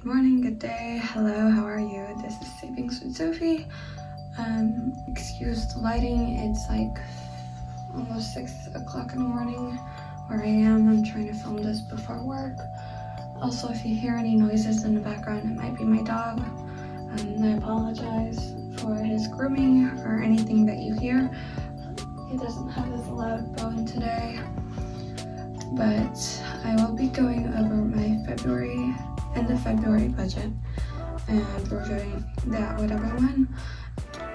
Good morning, good day, hello, how are you? This is Savings with Sophie. Excuse the lighting, it's like almost 6 o'clock in the morning where I am. I'm trying to film this before work. Also, if you hear any noises in the background, it might be my dog. I apologize for his grooming or anything that you hear. He doesn't have his loud bone today, but I will be going over my end of February budget and reviewing that with everyone.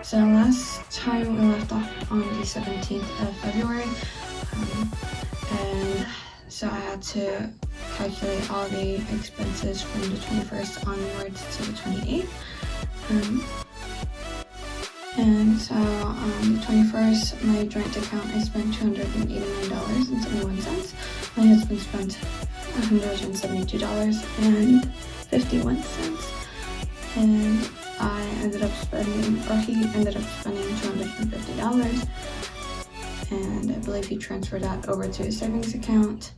So last time we left off on the 17th of February, and so I had to calculate all the expenses from the 21st onwards to the 28th. And so on the 21st, my joint account, I spent $289.71. My husband spent $172.51. And he ended up spending $250. And I believe he transferred that over to his savings account.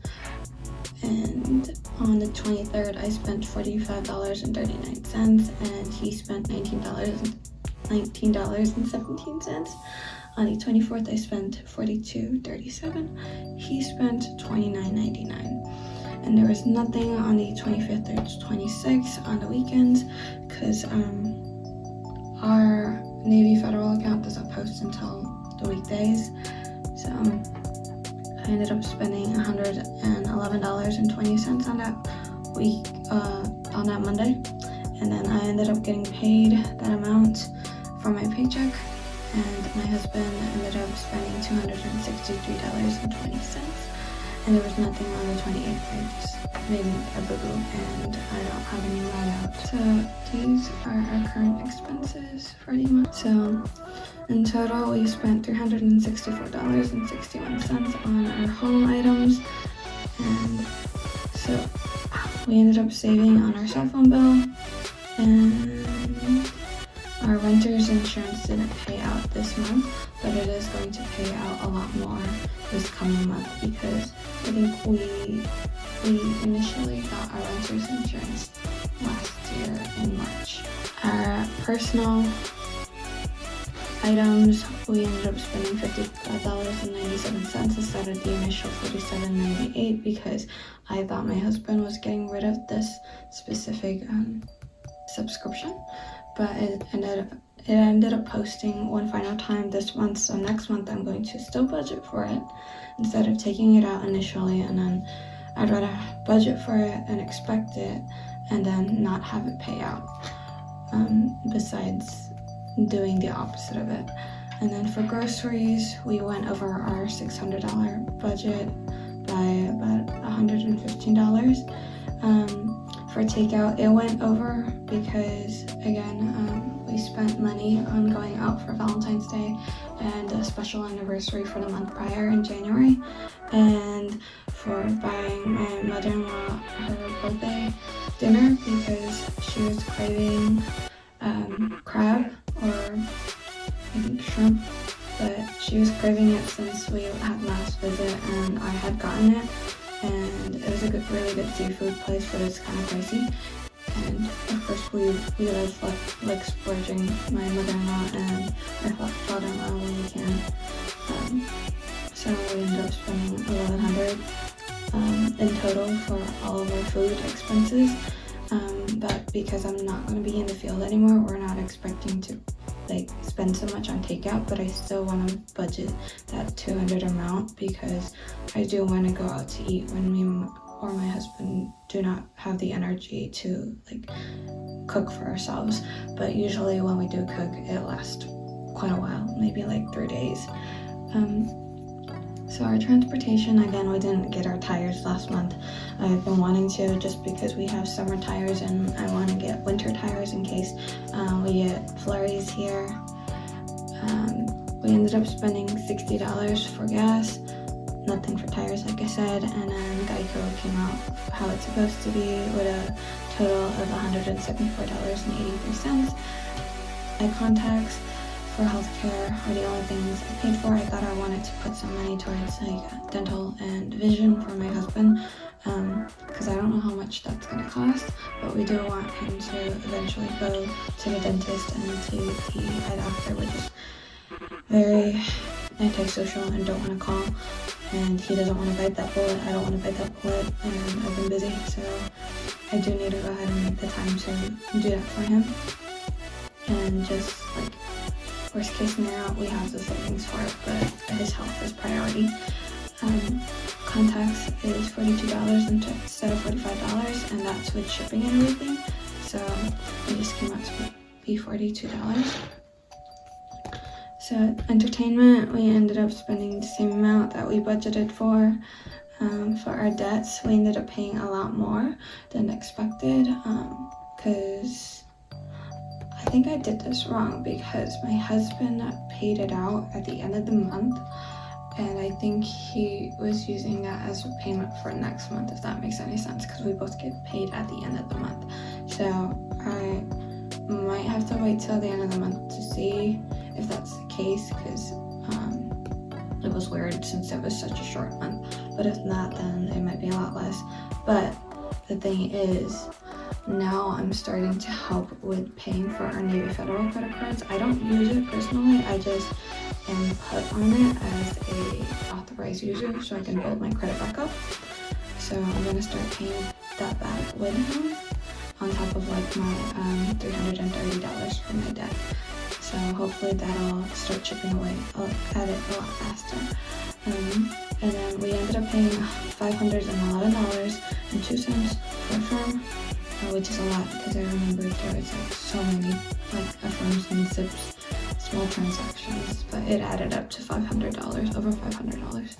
And on the 23rd, I spent $45.39, and he spent $19.17. On the 24th, I spent $42.37. He spent $29.99. And there was nothing on the 25th or 26th on the weekends because our Navy Federal account doesn't post until the weekdays. So I ended up spending $111.20 on that week, on that Monday. And then I ended up getting paid that amount from my paycheck, and my husband ended up spending $263.20. And there was nothing on the 28th. I just made a boo-boo and I don't have any write out. So these are our current expenses for the month. So in total, we spent $364.61 on our home items. And so we ended up saving on our cell phone bill, and our renter's insurance didn't pay out this month, but it is going to pay out a lot more this coming month because I think we initially got our renter's insurance last year in March. Our personal items, we ended up spending $55.97 instead of the initial $47.98 because I thought my husband was getting rid of this specific subscription, but it ended up posting one final time this month. So next month I'm going to still budget for it instead of taking it out initially, and then I'd rather budget for it and expect it and then not have it pay out, besides doing the opposite of it. And then for groceries, we went over our $600 budget by about $115. For takeout, it went over because, again, we spent money on going out for Valentine's Day and a special anniversary for the month prior in January, and for buying my mother-in-law her birthday dinner because she was craving crab, or I think shrimp, but she was craving it since we had last visit and I had gotten it. And it was a really good seafood place, but it's kind of pricey. And of course, we love like splurging my mother-in-law and my father-in-law when we can. So we ended up spending $1,100 in total for all of our food expenses. But because I'm not going to be in the field anymore, we're not expecting to spend so much on takeout, but I still want to budget that $200 amount because I do want to go out to eat when me or my husband do not have the energy to cook for ourselves. But usually when we do cook, it lasts quite a while, maybe 3 days. So our transportation, again, we didn't get our tires last month. I've been wanting to, just because we have summer tires and I want to get winter tires in case we get flurries here. We ended up spending $60 for gas, nothing for tires like I said, and then Geico came out how it's supposed to be with a total of $174.83. Eye contacts for healthcare are the only things I paid for. I got our one wanted to put some money towards like dental and vision for my husband, because I don't know how much that's going to cost, but we do want him to eventually go to the dentist and to the eye doctor, which is very antisocial and don't want to call, and he doesn't want to bite that bullet. I don't want to bite that bullet, and I've been busy, so I do need to go ahead and make the time to do that for him. And just like worst case scenario, we have the savings for it, but his health is priority. Contacts is $42 instead of $45, and that's with shipping and everything, so it just came out to be $42. So entertainment, we ended up spending the same amount that we budgeted for. For our debts, we ended up paying a lot more than expected, because I think I did this wrong, because my husband paid it out at the end of the month, and I think he was using that as a payment for next month, if that makes any sense, because we both get paid at the end of the month. So I might have to wait till the end of the month to see if that's the case, because it was weird since it was such a short month, but if not, then it might be a lot less. But the thing is, now I'm starting to help with paying for our Navy Federal credit cards. I don't use it personally, I just am put on it as a authorized user so I can build my credit back up. So I'm gonna start paying that back with him on top of like my $330 for my debt. So hopefully that'll start chipping away at it a lot faster. And then we ended up paying $511.02 for a firm, which is a lot because I remembered there was like so many like affirms and zips, small transactions, but it added up to $500, over $500.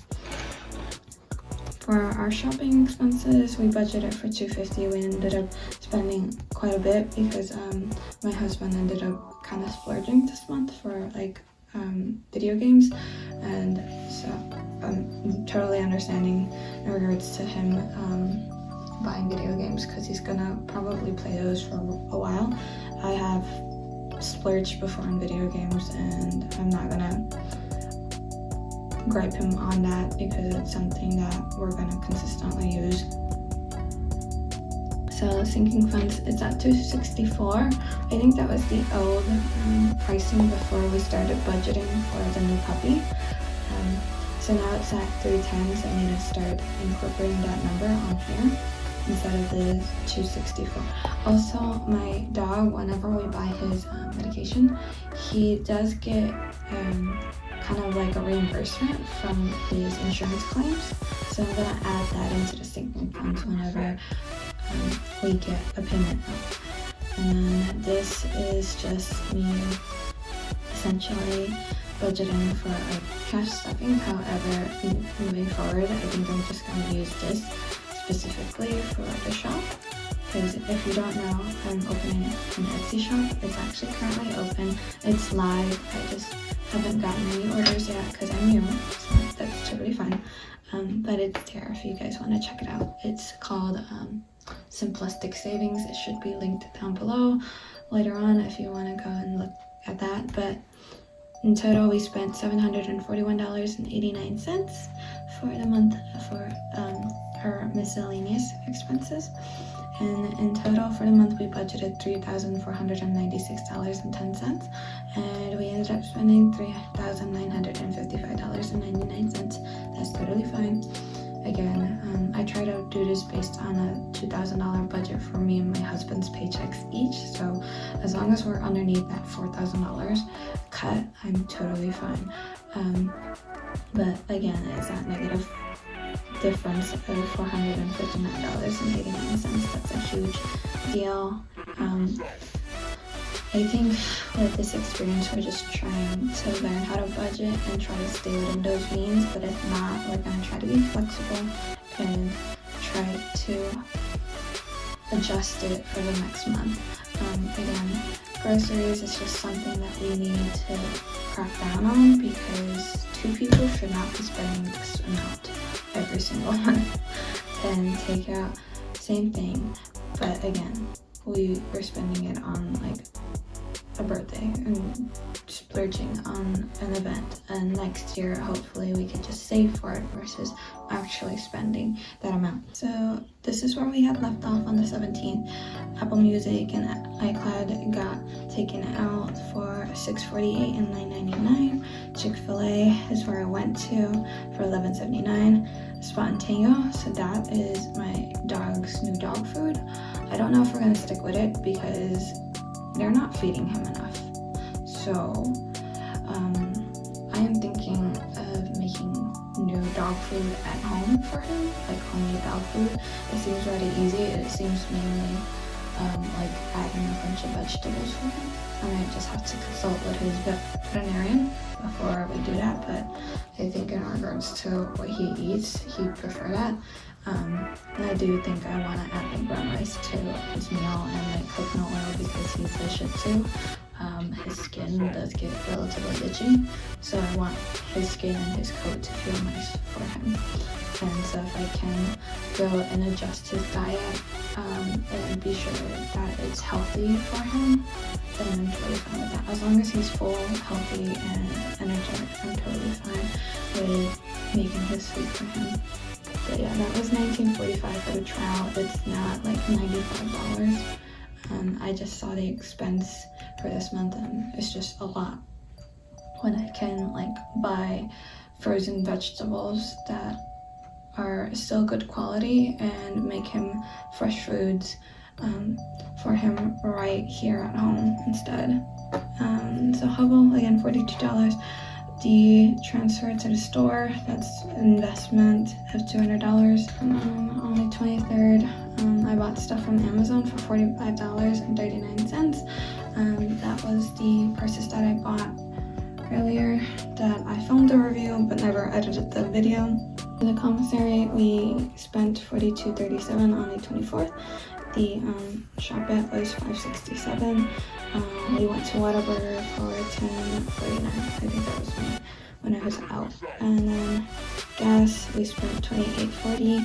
For our shopping expenses, we budgeted for $250. We ended up spending quite a bit because my husband ended up kind of splurging this month for like video games, and so I'm totally understanding in regards to him buying video games because he's gonna probably play those for a while. I have splurged before in video games, and I'm not gonna gripe him on that because it's something that we're gonna consistently use. So sinking funds, it's at $264. I think that was the old pricing before we started budgeting for the new puppy. So now it's at $310, so I need to start incorporating that number on here instead of the $264. Also, my dog, whenever we buy his medication, he does get kind of like a reimbursement from his insurance claims. So I'm gonna add that into the sinking funds whenever we get a payment out. And this is just me essentially budgeting for like cash stuffing. However, moving forward, I think I'm just going to use this specifically for the shop, because if you don't know, I'm opening an Etsy shop. It's actually currently open. It's live. I just haven't gotten any orders yet because I'm new, so that's totally fine. But it's there if you guys want to check it out. It's called Simplistic Savings. It should be linked down below later on if you want to go and look at that. But in total, we spent $741.89 for the month for our miscellaneous expenses. And in total for the month, we budgeted $3,496.10, and we ended up spending $3,955.99. That's totally fine. Again, I try to do this based on a $2,000 budget for me and my husband's paychecks each. So as long as we're underneath that $4,000 cut, I'm totally fine. But again, it's that negative difference of $459.89. That's a huge deal. I think with this experience, we're just trying to learn how to budget and try to stay within those means, but if not, we're going to try to be flexible and try to adjust it for the next month. Again, groceries is just something that we need to crack down on, because two people should not be spending this amount every single month. And takeout, same thing, but again, we were spending it on like a birthday and splurging on an event, and next year hopefully we can just save for it versus actually spending that amount. So this is where we had left off on the 17th. Apple Music and iCloud got taken out for $6.48 and $9.99. Chick-fil-A is where I went to for $11.79. Spontaneo, so that is my dog's new dog food. I don't know if we're gonna stick with it because they're not feeding him enough. So I am thinking of making new dog food at home for him, like homemade dog food. It seems really easy. It seems mainly like adding a bunch of vegetables for him. I might just have to consult with his veterinarian before we do that, but I think in regards to what he eats, he'd prefer that. And I do think I want to add like brown rice to his meal and like coconut oil because he's a Shih Tzu. His skin does get relatively itchy, so I want his skin and his coat to feel nice for him. And so if I can go and adjust his diet and be sure that it's healthy for him, then I'm totally fine with that. As long as he's full, healthy, and energetic, I'm totally fine with making his food for him. But yeah, that was $19.45 for the trial. It's not like $95. I just saw the expense for this month and it's just a lot when I can like buy frozen vegetables that are still good quality and make him fresh foods for him right here at home instead. So Hubble, again, $42. The transfer to the store, that's an investment of $200. On the 23rd, I bought stuff from Amazon for $45.39. That was the purses that I bought earlier that I filmed a review but never edited the video. In the commissary, we spent $42.37 on the 24th. The shop-it was $5.67. We went to Whataburger for $10.49. I think that was when I was out. And then gas, we spent $28.40.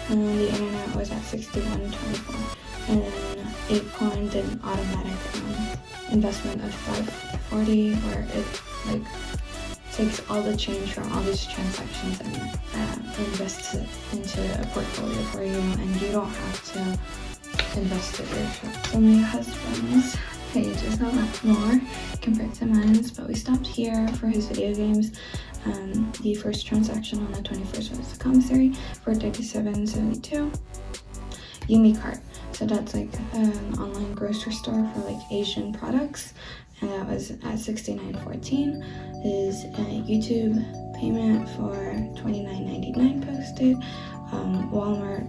And then the internet was at $61.24. And then Acorn did an automatic investment of $5.40 where it like takes all the change from all these transactions and invests it into a portfolio for you, and you don't have to invest it yourself. So my husband's page is a lot more compared to mine's, but we stopped here for his video games. The first transaction on the 21st was the commissary for $37.72. Umicart, so that's like an online grocery store for like Asian products, and that was at $69.14. His YouTube payment for $29.99 posted. Walmart,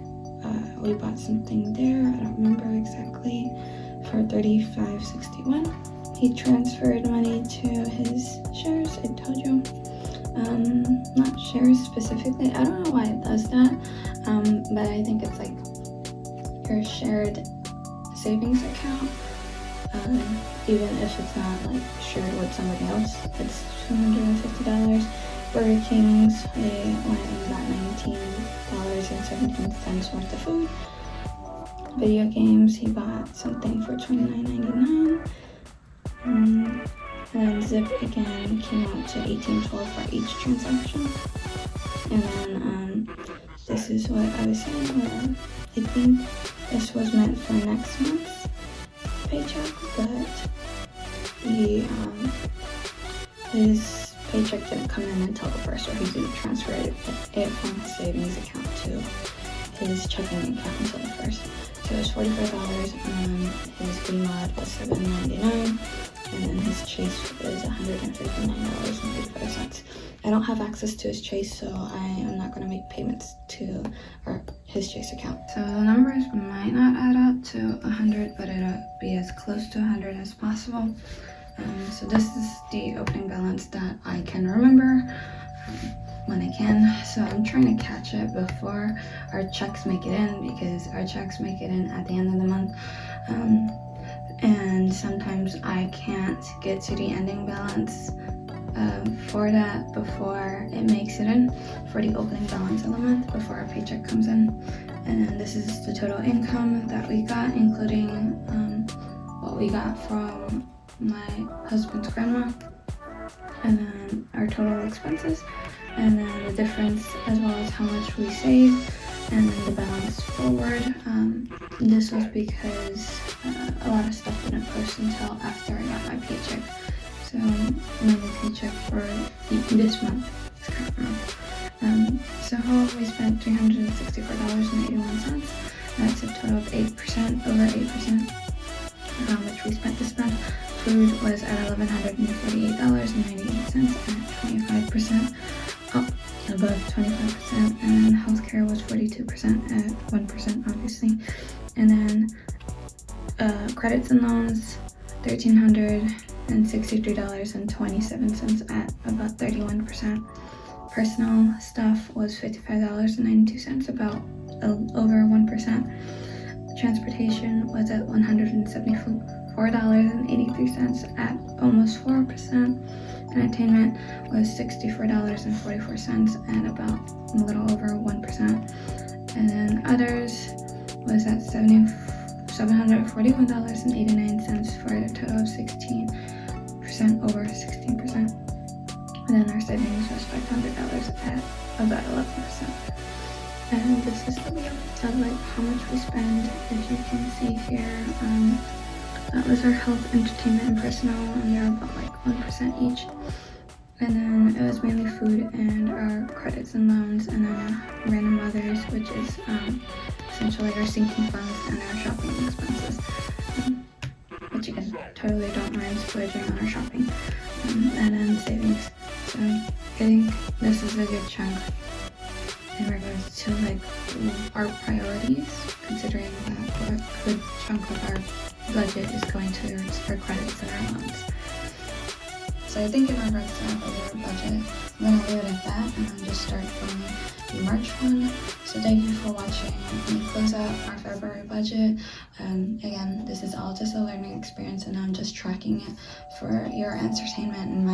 we bought something there, I don't remember exactly, for $35.61. He transferred money to his shares, I told you. Not shares specifically, I don't know why it does that, but I think it's like your shared savings account, even if it's not like shared with somebody else. It's $250. Burger King's, they went and got $19.17 worth of food. Video games, he bought something for $29.99. And then Zip again came out to $18.12 for each transaction. And then this is what I was saying, where I think this was meant for next month's paycheck, but his paycheck didn't come in until the first, so he didn't transfer it from his savings account to his checking account until the first. So it was $45, and his BMod was $7.99, and then his Chase was $159.85. I don't have access to his Chase, so I am not going to make payments to his Chase account. So the numbers might not add up to 100, but it'll be as close to 100 as possible. So this is the opening balance that I can remember when I can. So I'm trying to catch it before our checks make it in, because our checks make it in at the end of the month. And sometimes I can't get to the ending balance for that before it makes it in, for the opening balance of the month before our paycheck comes in. And this is the total income that we got, including what we got from my husband's grandma, and then our total expenses, and then the difference as well as how much we save, and then the balance forward. This was because a lot of stuff didn't post until after I got my paycheck. So my paycheck for this month, this current month. So we spent $364.81. That's a total of 8%, over 8%, which we spent this month. Food was at $1,148.98 at 25%, up above 25%, and then healthcare was 42% at 1%, obviously. And then credits and loans, $1,363.27 at about 31%. Personal stuff was $55.92, about over 1%. Transportation was at $174.83 at almost 4%. Entertainment was $64.44 at about a little over 1%. And then others was at $741.89 for a total of 16%, over 16%. And then our savings was $500 at about 11%. And this is the wheel of like how much we spend. If you can see here, that was our health, entertainment, and personal, and they're about like 1% each. And then it was mainly food and our credits and loans, and then random others, which is essentially our sinking funds and our shopping expenses, which again, totally don't mind splurging on our shopping, and then savings. So I think this is a good chunk in regards to like our priorities, considering that a good chunk of our budget is going towards our credits and our loans. So I think in regards to our budget, I'm going to leave it at that and then just start from the March one. So thank you for watching me close out our February budget. Again, this is all just a learning experience, and I'm just tracking it for your entertainment and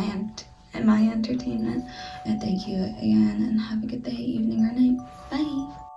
my entertainment. And thank you again, and have a good day, evening, or night. Bye!